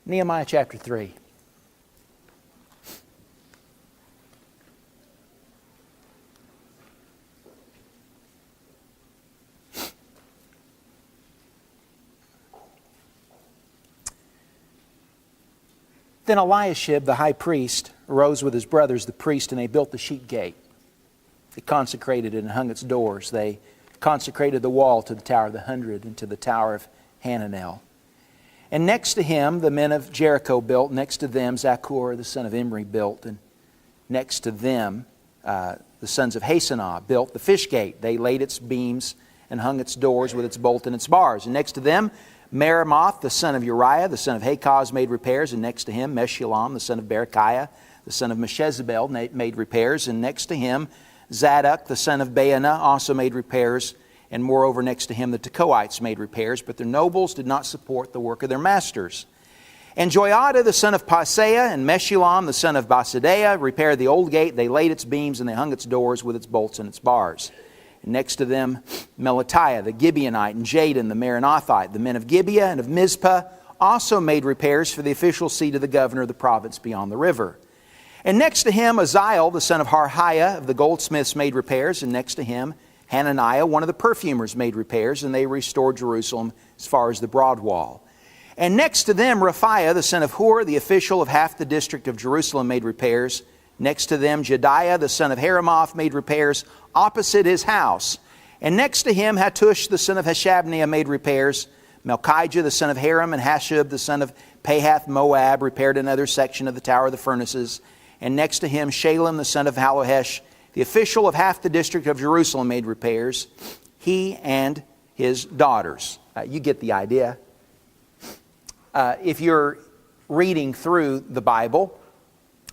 Nehemiah chapter 3. Then Eliashib, the high priest, arose with his brothers, the priests, and they built the sheep gate. They consecrated it and hung its doors. They consecrated the wall to the Tower of the 100 and to the Tower of Hananel. And next to him, the men of Jericho built. Next to them, Zaccur, the son of Imri, built. And next to them, the sons of Hasenah built the fish gate. They laid its beams and hung its doors with its bolt and its bars. And next to them, Meremoth, the son of Uriah, the son of Hakaz, made repairs. And next to him, Meshullam, the son of Berechiah, the son of Meshezabel, made repairs. And next to him, Zadok, the son of Baana, also made repairs. And moreover, next to him, the Tekoites made repairs. But their nobles did not support the work of their masters. And Joiada, the son of Paseah, and Meshullam, the son of Basideah, repaired the old gate. They laid its beams and they hung its doors with its bolts and its bars. And next to them, Melatiah, the Gibeonite, and Jadon, the Meronothite, the men of Gibeah and of Mizpah, also made repairs for the official seat of the governor of the province beyond the river. And next to him, Aziel, the son of Harhiah, of the goldsmiths, made repairs. And next to him, Hananiah, one of the perfumers, made repairs. And they restored Jerusalem as far as the broad wall. And next to them, Raphiah, the son of Hur, the official of half the district of Jerusalem, made repairs. Next to them, Jediah, the son of Heramoth, made repairs opposite his house. And next to him, Hattush, the son of Hashabniah, made repairs. Melchijah, the son of Haram, and Hashub, the son of Pahath Moab, repaired another section of the Tower of the Furnaces. And next to him, Shalem, the son of Halohesh, the official of half the district of Jerusalem, made repairs. He and his daughters. You get the idea. If you're reading through the Bible,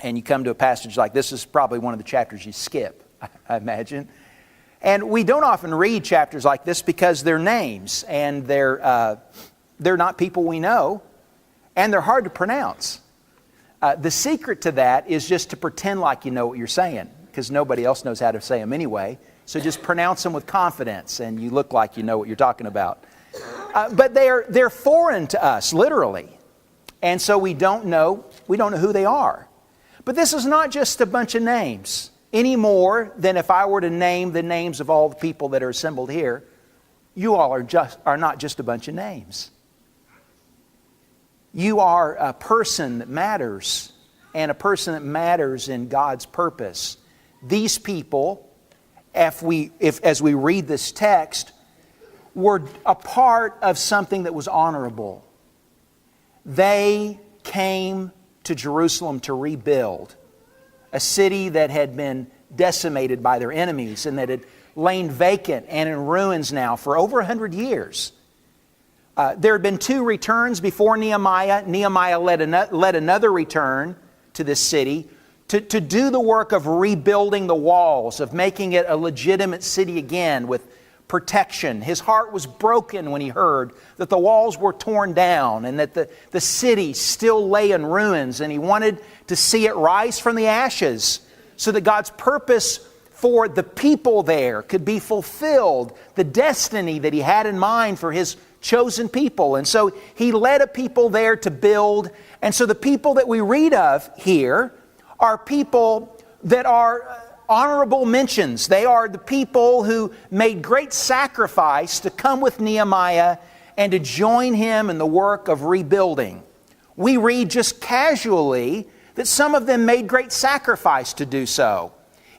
and you come to a passage like this, is probably one of the chapters you skip, I imagine. And we don't often read chapters like this because they're names, and they're not people we know, and they're hard to pronounce. The secret to that is just to pretend like you know what you're saying, because nobody else knows how to say them anyway. So just pronounce them with confidence, and you look like you know what you're talking about. But they're foreign to us, literally. And so we don't know who they are. But this is not just a bunch of names, any more than if I were to name the names of all the people that are assembled here. You all are not just a bunch of names. You are a person that matters, and a person that matters in God's purpose. These people, as we read this text, were a part of something that was honorable. They came to Jerusalem to rebuild a city that had been decimated by their enemies and that had lain vacant and in ruins now for over 100 years. There had been 2 returns before Nehemiah. Nehemiah led another return to this city to do the work of rebuilding the walls, of making it a legitimate city again with protection. His heart was broken when he heard that the walls were torn down and that the city still lay in ruins, and he wanted to see it rise from the ashes so that God's purpose for the people there could be fulfilled, the destiny that he had in mind for his chosen people. And so he led a people there to build. And so the people that we read of here are people that are honorable mentions. They are the people who made great sacrifice to come with Nehemiah and to join him in the work of rebuilding. We read just casually that some of them made great sacrifice to do so.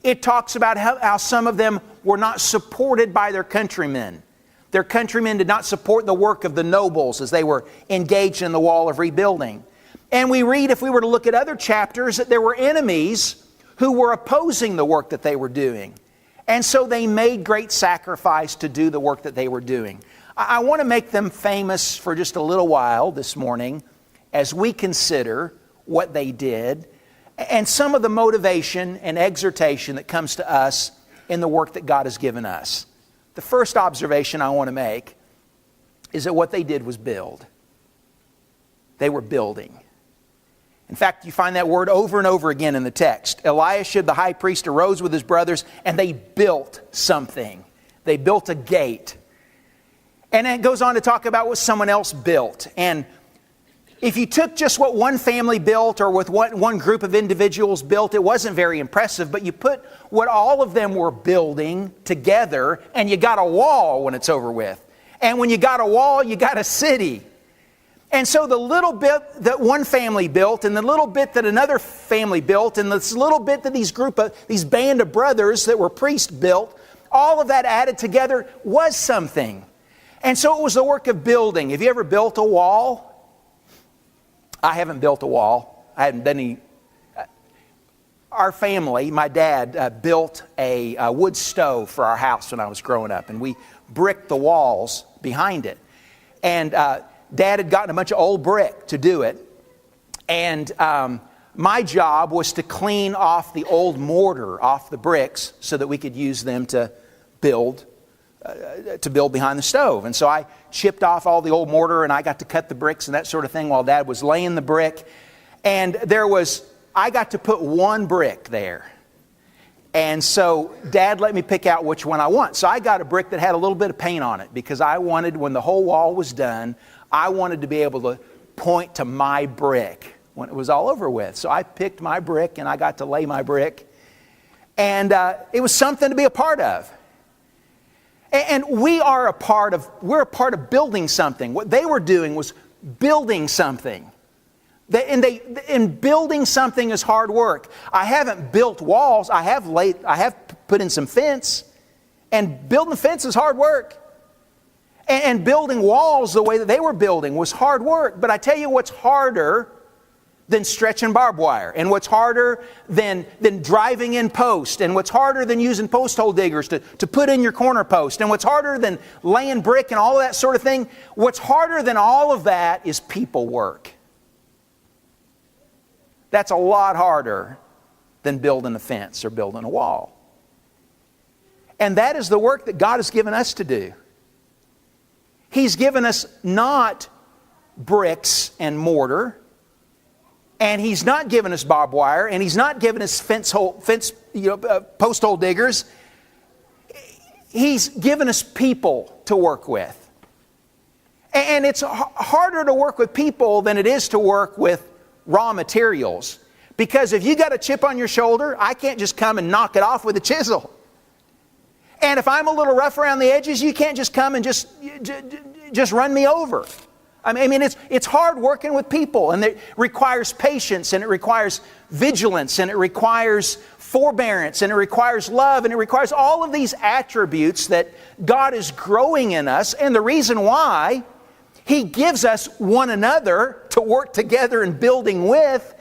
It talks about how some of them were not supported by their countrymen. Their countrymen did not support the work of the nobles as they were engaged in the wall of rebuilding. And we read, if we were to look at other chapters, that there were enemies who were opposing the work that they were doing. And so they made great sacrifice to do the work that they were doing. I want to make them famous for just a little while this morning as we consider what they did and some of the motivation and exhortation that comes to us in the work that God has given us. The first observation I want to make is that what they did was build. They were building. In fact, you find that word over and over again in the text. Eliashib, the high priest, arose with his brothers, and they built something. They built a gate. And it goes on to talk about what someone else built. And if you took just what one family built or with what one group of individuals built, it wasn't very impressive, but you put what all of them were building together and you got a wall when it's over with. And when you got a wall, you got a city. And so the little bit that one family built and the little bit that another family built and this little bit that these band of brothers that were priests built, all of that added together was something. And so it was the work of building. Have you ever built a wall? I haven't built a wall. I haven't done any. Our family, my dad built a wood stove for our house when I was growing up, and we bricked the walls behind it. And Dad had gotten a bunch of old brick to do it, and my job was to clean off the old mortar off the bricks so that we could use them to build behind the stove. And so I chipped off all the old mortar and I got to cut the bricks and that sort of thing while Dad was laying the brick. And I got to put one brick there. And so Dad let me pick out which one I want. So I got a brick that had a little bit of paint on it because I wanted, when the whole wall was done, I wanted to be able to point to my brick when it was all over with. So I picked my brick and I got to lay my brick. And it was something to be a part of. And we're a part of building something. What they were doing was building something. And building something is hard work. I haven't built walls. I have put in some fence. And building a fence is hard work. And building walls the way that they were building was hard work. But I tell you what's harder than stretching barbed wire, and what's harder than driving in post, and what's harder than using post hole diggers to put in your corner post, and what's harder than laying brick and all of that sort of thing, what's harder than all of that is people work. That's a lot harder than building a fence or building a wall. And that is the work that God has given us to do. He's given us not bricks and mortar, and He's not given us barbed wire, and He's not given us post hole diggers. He's given us people to work with. And it's harder to work with people than it is to work with raw materials. Because if you got a chip on your shoulder, I can't just come and knock it off with a chisel. And if I'm a little rough around the edges, you can't just come and just run me over. I mean, it's hard working with people, and it requires patience, and it requires vigilance, and it requires forbearance, and it requires love, and it requires all of these attributes that God is growing in us. And the reason why He gives us one another to work together and building with,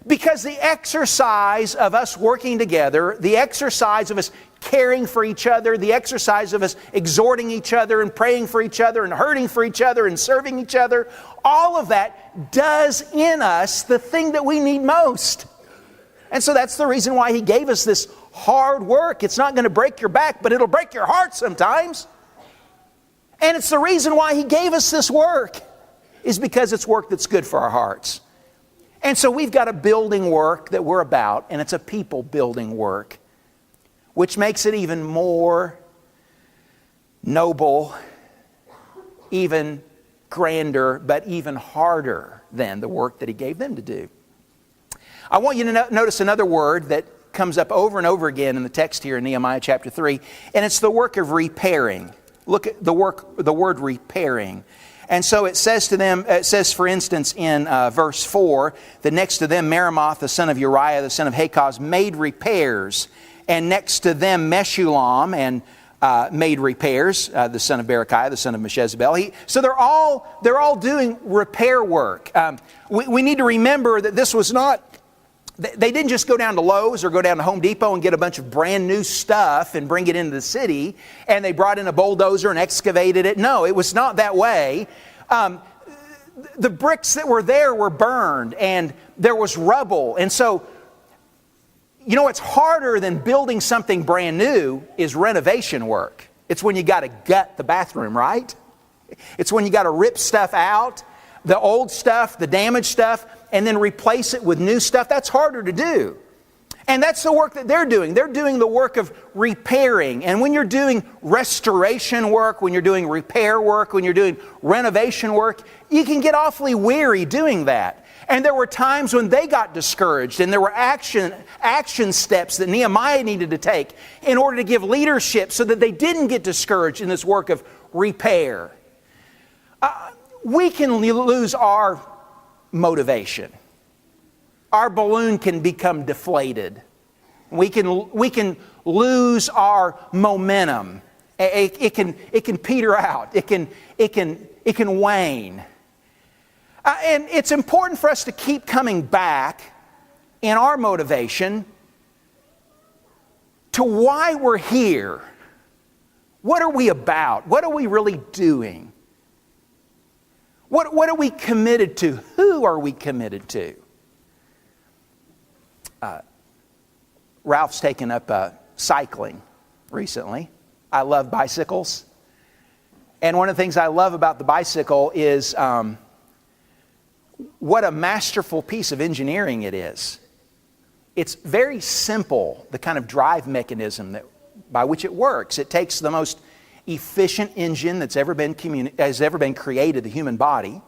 because the exercise of us working together, the exercise of us caring for each other, the exercise of us exhorting each other and praying for each other and hurting for each other and serving each other, all of that does in us the thing that we need most. And so that's the reason why He gave us this hard work. It's not going to break your back, but it'll break your heart sometimes. And it's the reason why He gave us this work, is because it's work that's good for our hearts. And so we've got a building work that we're about, and it's a people building work, which makes it even more noble, even grander, but even harder than the work that He gave them to do. I want you to notice another word that comes up over and over again in the text here in Nehemiah chapter 3, and it's the work of repairing. Look at the word repairing. And so it says to them, for instance, in verse 4, that next to them Meremoth, the son of Uriah, the son of Hakaz, made repairs. And next to them Meshullam made repairs, the son of Berechiah, the son of Meshezabel. So they're all doing repair work. We need to remember that this was not, they didn't just go down to Lowe's or go down to Home Depot and get a bunch of brand new stuff and bring it into the city, and they brought in a bulldozer and excavated it. No, it was not that way. The bricks that were there were burned, and there was rubble. And so, you know what's harder than building something brand new is renovation work. It's when you got to gut the bathroom, right? It's when you got to rip stuff out, the old stuff, the damaged stuff, and then replace it with new stuff. That's harder to do. And that's the work that they're doing. They're doing the work of repairing. And when you're doing restoration work, when you're doing repair work, when you're doing renovation work, you can get awfully weary doing that. And there were times when they got discouraged, and there were action steps that Nehemiah needed to take in order to give leadership so that they didn't get discouraged in this work of repair. We can lose our motivation. Our balloon can become deflated. We can lose our momentum. It can peter out. It can wane. And it's important for us to keep coming back in our motivation to why we're here. What are we about? What are we really doing? What are we committed to? Who are we committed to? Ralph's taken up cycling recently. I love bicycles. And one of the things I love about the bicycle is what a masterful piece of engineering it is. It's very simple, the kind of drive mechanism by which it works. It takes the most efficient engine that's ever been created, the human body,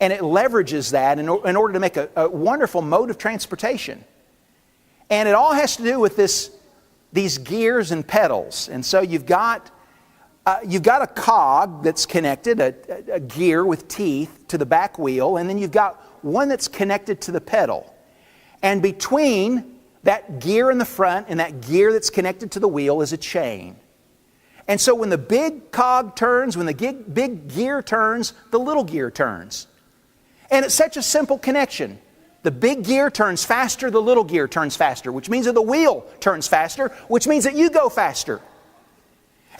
and it leverages that in order to make a wonderful mode of transportation. And it all has to do with these gears and pedals. And so you've got a cog that's connected, a gear with teeth to the back wheel, and then you've got one that's connected to the pedal. And between that gear in the front and that gear that's connected to the wheel is a chain. And so when the big cog turns, when the big gear turns, the little gear turns. And it's such a simple connection. The big gear turns faster, the little gear turns faster, which means that the wheel turns faster, which means that you go faster.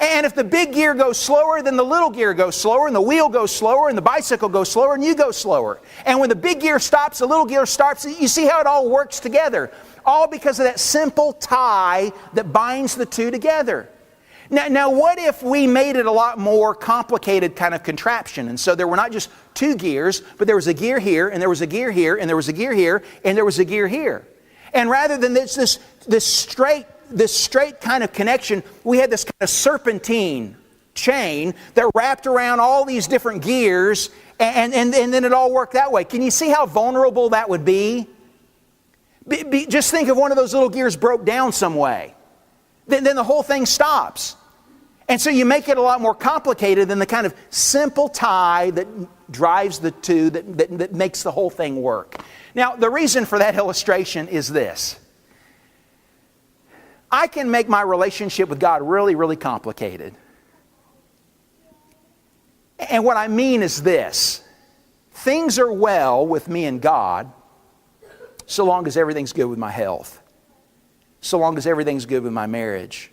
And if the big gear goes slower, then the little gear goes slower, and the wheel goes slower, and the bicycle goes slower, and you go slower. And when the big gear stops, the little gear starts. You see how it all works together. All because of that simple tie that binds the two together. Now, what if we made it a lot more complicated kind of contraption? And so there were not just two gears, but there was a gear here, and there was a gear here, and there was a gear here, and there was a gear here. And rather than this straight kind of connection, we had this kind of serpentine chain that wrapped around all these different gears, and then it all worked that way. Can you see how vulnerable that would be? Just think if one of those little gears broke down some way. Then the whole thing stops. And so you make it a lot more complicated than the kind of simple tie that drives the two, that makes the whole thing work. Now, the reason for that illustration is this. I can make my relationship with God really, really complicated. And what I mean is this. Things are well with me and God so long as everything's good with my health. So long as everything's good with my marriage.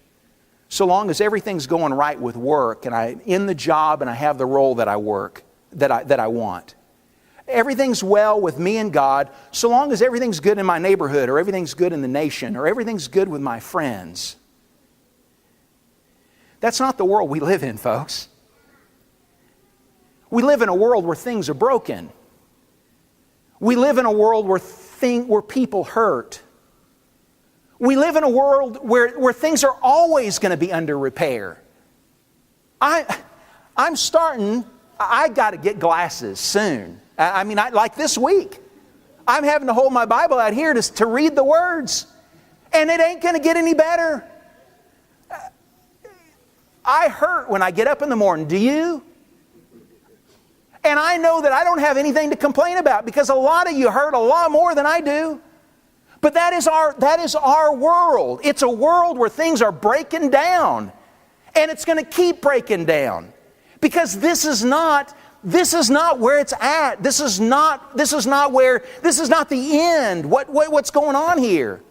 So long as everything's going right with work and I'm in the job and I have the role that I want. Everything's well with me and God so long as everything's good in my neighborhood or everything's good in the nation or everything's good with my friends. That's not the world we live in, folks. We live in a world where things are broken. We live in a world where people hurt. We live in a world where things are always going to be under repair. I got to get glasses soon. Like this week. I'm having to hold my Bible out here to read the words. And it ain't going to get any better. I hurt when I get up in the morning. Do you? And I know that I don't have anything to complain about because a lot of you hurt a lot more than I do. But that is our world. It's a world where things are breaking down. And it's going to keep breaking down. Because this is not where it's at. This is not the end. What's going on here?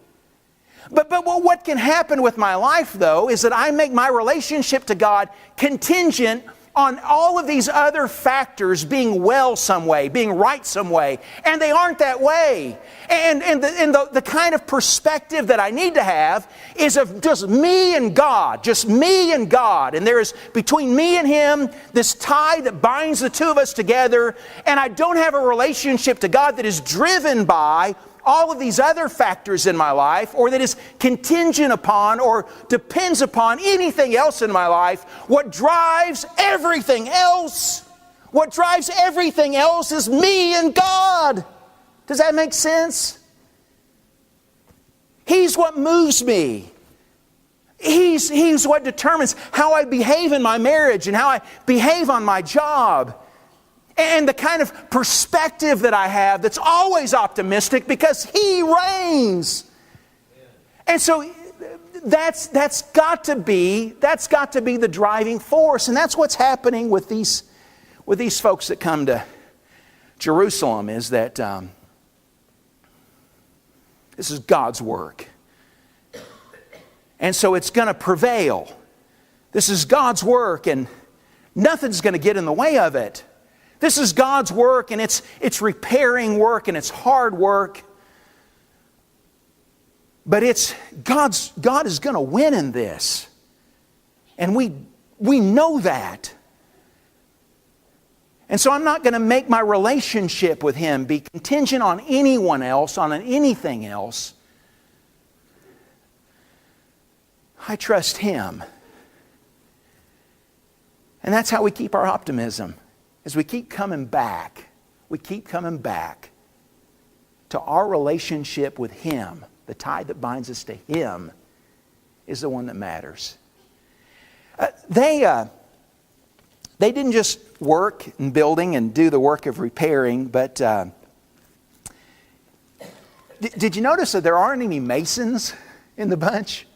But what can happen with my life, though, is that I make my relationship to God contingent on all of these other factors being well some way, being right some way. And they aren't that way. And the kind of perspective that I need to have is of just me and God. Just me and God. And there is between me and Him this tie that binds the two of us together. And I don't have a relationship to God that is driven by all of these other factors in my life, or that is contingent upon or depends upon anything else in my life. What drives everything else, is me and God. Does that make sense? He's what moves me. He's what determines how I behave in my marriage and how I behave on my job. And the kind of perspective that I have that's always optimistic because He reigns. And so that's got to be the driving force. And that's what's happening with these folks that come to Jerusalem, is that this is God's work. And so it's going to prevail. This is God's work, and nothing's going to get in the way of it. This is God's work, and it's repairing work, and it's hard work. But God is going to win in this. And we know that. And so I'm not going to make my relationship with Him be contingent on anyone else, on anything else. I trust Him. And that's how we keep our optimism, is we keep coming back. We keep coming back to our relationship with Him. The tie that binds us to Him is the one that matters. They didn't just work in building and do the work of repairing, but did you notice that there aren't any masons in the bunch?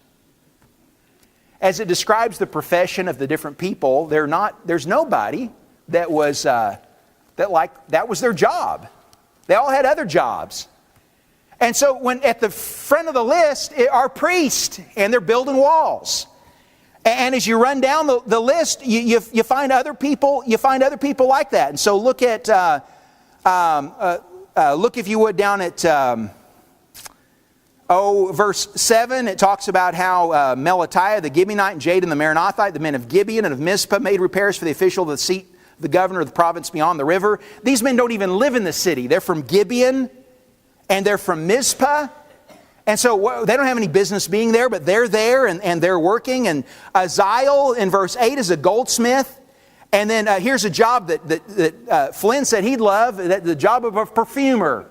As it describes the profession of the different people, there's nobody that was that was their job. They all had other jobs. And so when at the front of the list are priests, and they're building walls. And as you run down the list, you find other people. You find other people like that. And so look at look, if you would, down at verse 7. It talks about how Melatiah the Gibeonite and Jadon the Meronothite, the men of Gibeon and of Mizpah, made repairs for the official of the seat, the governor of the province beyond the river. These men don't even live in the city. They're from Gibeon and they're from Mizpah. And so they don't have any business being there, but they're there and they're working. And Aziel in verse 8 is a goldsmith. And then here's a job that Flynn said he'd love, the job of a perfumer.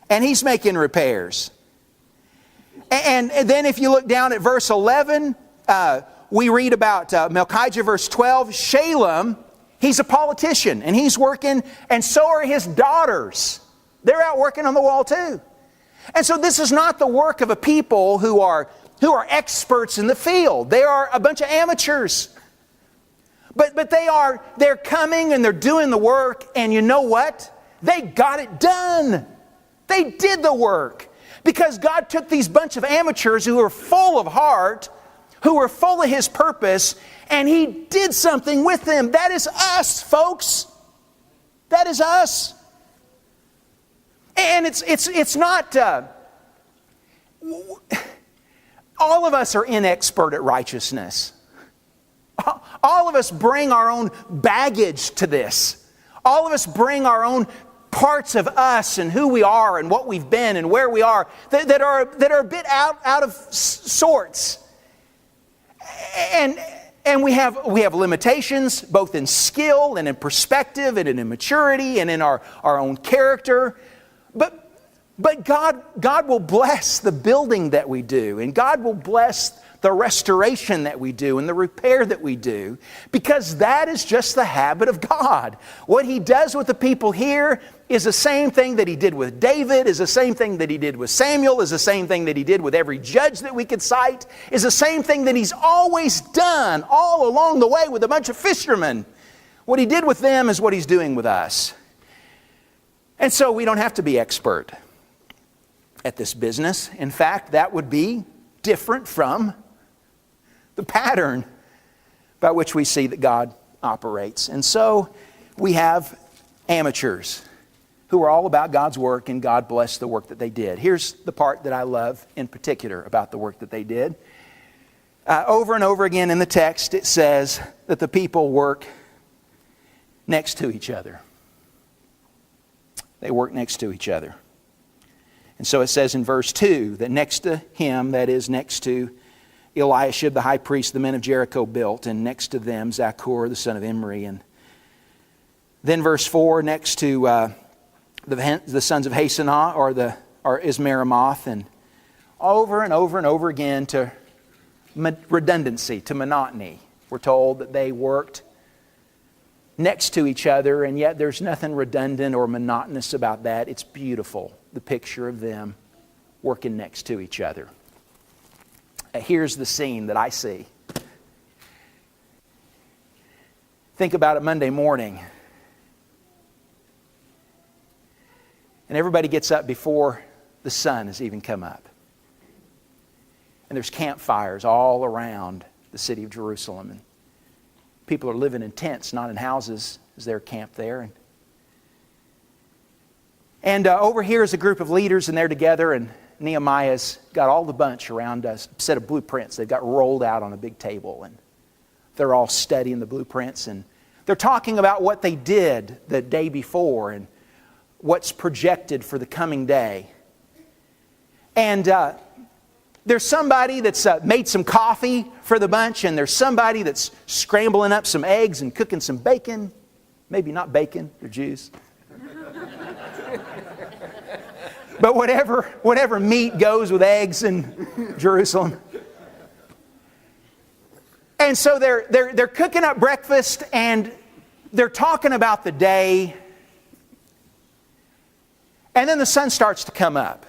And he's making repairs. And then if you look down at verse 11, we read about Melchijah, verse 12. Shalem, he's a politician, and he's working, and so are his daughters. They're out working on the wall too. And so this is not the work of a people who are experts in the field. They are a bunch of amateurs. But they're coming and they're doing the work, and you know what? They got it done. They did the work. Because God took these bunch of amateurs who were full of heart, who were full of His purpose, and He did something with them. That is us, folks. That is us. And it's not... all of us are inexpert at righteousness. All of us bring our own baggage to this. All of us bring our own parts of us and who we are and what we've been and where we are that are a bit out of sorts. And we have limitations both in skill and in perspective and in maturity and in our own character. But God will bless the building that we do, and God will bless the restoration that we do and the repair that we do, because that is just the habit of God. What He does with the people here is the same thing that He did with David, is the same thing that He did with Samuel, is the same thing that He did with every judge that we could cite, is the same thing that He's always done all along the way with a bunch of fishermen. What He did with them is what He's doing with us. And so we don't have to be expert at this business. In fact, that would be different from the pattern by which we see that God operates. And so we have amateurs who are all about God's work, and God blessed the work that they did. Here's the part that I love in particular about the work that they did. Over and over again in the text, it says that the people work next to each other. They work next to each other. And so it says in verse 2 that next to him, that is next to Eliashib the high priest, the men of Jericho built, and next to them Zaccur the son of Imri. And then verse 4, next to the sons of Hasenah is Meremoth. And over and over and over again to redundancy, to monotony. We're told that they worked next to each other, and yet there's nothing redundant or monotonous about that. It's beautiful, the picture of them working next to each other. Here's the scene that I see. Think about it Monday morning. And everybody gets up before the sun has even come up. And there's campfires all around the city of Jerusalem. And people are living in tents, not in houses, as they're camped there. And over here is a group of leaders, and they're together, and Nehemiah's got all the bunch around a set of blueprints. They've got rolled out on a big table, and they're all studying the blueprints, and they're talking about what they did the day before and what's projected for the coming day. And there's somebody that's made some coffee for the bunch, and there's somebody that's scrambling up some eggs and cooking some bacon. Maybe not bacon, they're Jews. But whatever meat goes with eggs in Jerusalem. And so they're cooking up breakfast, and they're talking about the day. And then the sun starts to come up.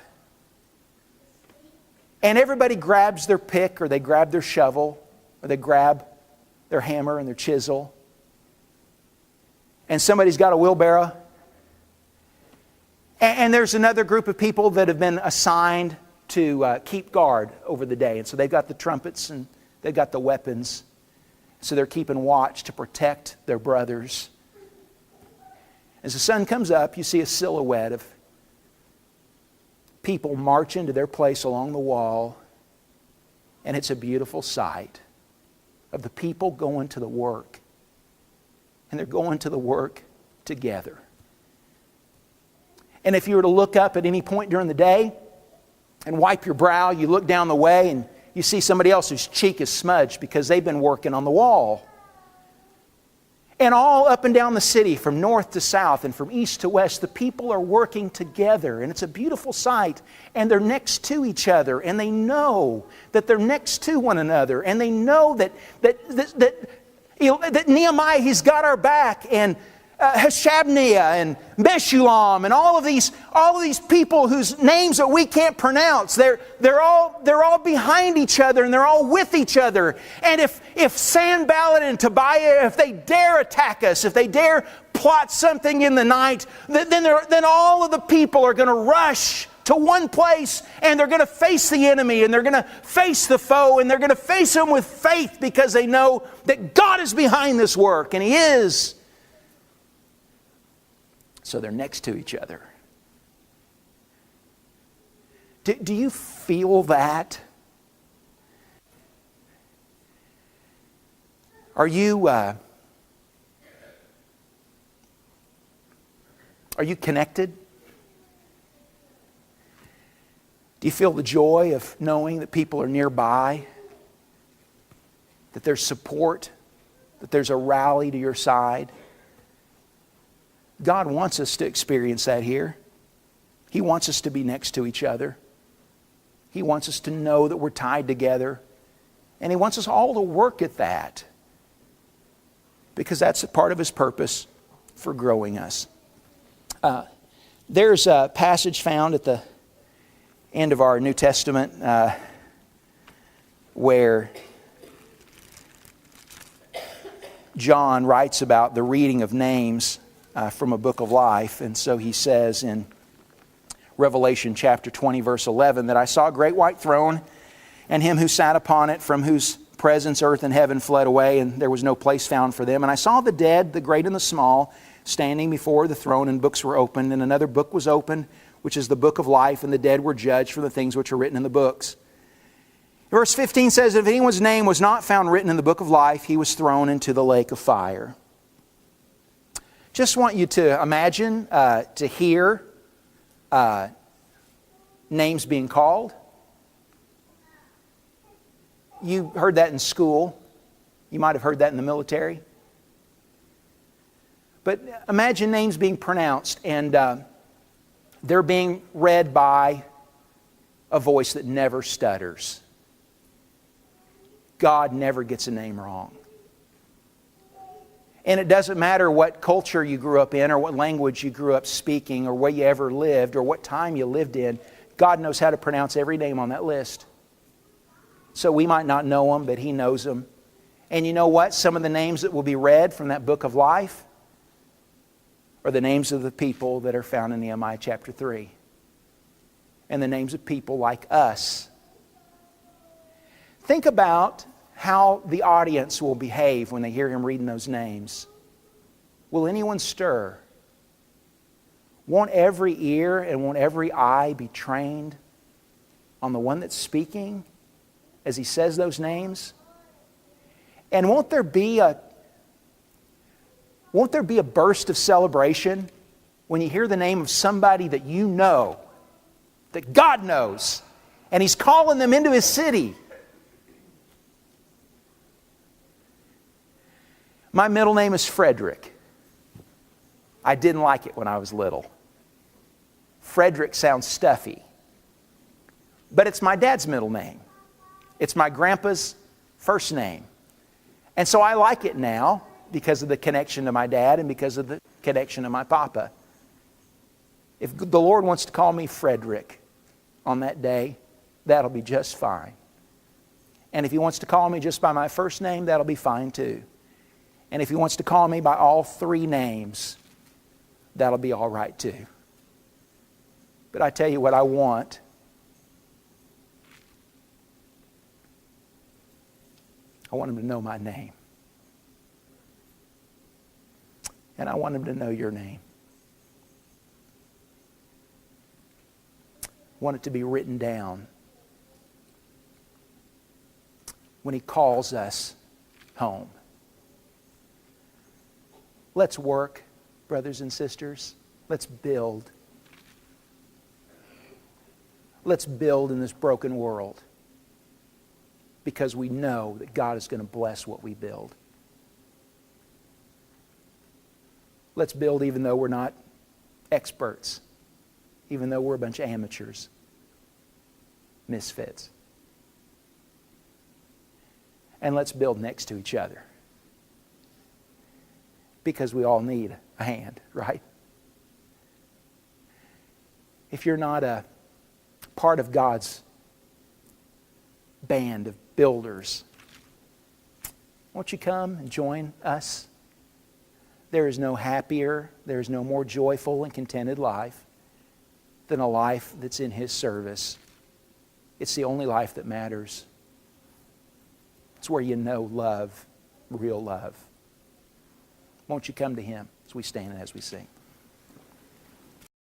And everybody grabs their pick, or they grab their shovel, or they grab their hammer and their chisel. And somebody's got a wheelbarrow. And there's another group of people that have been assigned to keep guard over the day. And so they've got the trumpets and they've got the weapons. So they're keeping watch to protect their brothers. As the sun comes up, you see a silhouette of people march into their place along the wall, and it's a beautiful sight of the people going to the work. And they're going to the work together. And if you were to look up at any point during the day and wipe your brow, you look down the way and you see somebody else whose cheek is smudged because they've been working on the wall. And all up and down the city, from north to south and from east to west, the people are working together. And it's a beautiful sight. And they're next to each other. And they know that they're next to one another. And they know that Nehemiah, he's got our back. And Hashabniah and Meshullam and all of these people whose names that we can't pronounce, they're all behind each other, and they're all with each other. And if Sanballat and Tobiah, if they dare attack us, if they dare plot something in the night, then all of the people are going to rush to one place, and they're going to face the enemy, and they're going to face the foe, and they're going to face him with faith because they know that God is behind this work, and He is. So they're next to each other. Do you feel that? Are you connected? Do you feel the joy of knowing that people are nearby? That there's support? That there's a rally to your side? God wants us to experience that here. He wants us to be next to each other. He wants us to know that we're tied together. And He wants us all to work at that. Because that's a part of His purpose for growing us. There's a passage found at the end of our New Testament where John writes about the reading of names from a book of life. And so he says in Revelation chapter 20 verse 11 that I saw a great white throne and Him who sat upon it, from whose presence earth and heaven fled away, and there was no place found for them. And I saw the dead, the great and the small, standing before the throne, and books were opened, and another book was opened, which is the book of life, and the dead were judged for the things which are written in the books. Verse 15 says, if anyone's name was not found written in the book of life, he was thrown into the lake of fire. Just want you to imagine, to hear names being called. You heard that in school. You might have heard that in the military. But imagine names being pronounced and they're being read by a voice that never stutters. God never gets a name wrong. And it doesn't matter what culture you grew up in or what language you grew up speaking or where you ever lived or what time you lived in. God knows how to pronounce every name on that list. So we might not know them, but He knows them. And you know what? Some of the names that will be read from that book of life are the names of the people that are found in Nehemiah chapter 3. And the names of people like us. Think about how the audience will behave when they hear him reading those names. Will anyone stir? Won't every ear and won't every eye be trained on the one that's speaking as he says those names? And won't there be a burst of celebration when you hear the name of somebody that you know, that God knows, and He's calling them into His city? My middle name is Frederick. I didn't like it when I was little. Frederick sounds stuffy. But it's my dad's middle name. It's my grandpa's first name. And so I like it now because of the connection to my dad and because of the connection to my papa. If the Lord wants to call me Frederick on that day, that'll be just fine. And if He wants to call me just by my first name, that'll be fine too. And if He wants to call me by all three names, that'll be all right too. But I tell you what I want. I want Him to know my name. And I want Him to know your name. I want it to be written down when He calls us home. Let's work, brothers and sisters. Let's build. Let's build in this broken world because we know that God is going to bless what we build. Let's build even though we're not experts, even though we're a bunch of amateurs, misfits. And let's build next to each other. Because we all need a hand, right? If you're not a part of God's band of builders, won't you come and join us? There is no happier, there is no more joyful and contented life than a life that's in His service. It's the only life that matters. It's where you know love, real love. Won't you come to Him as we stand and as we sing?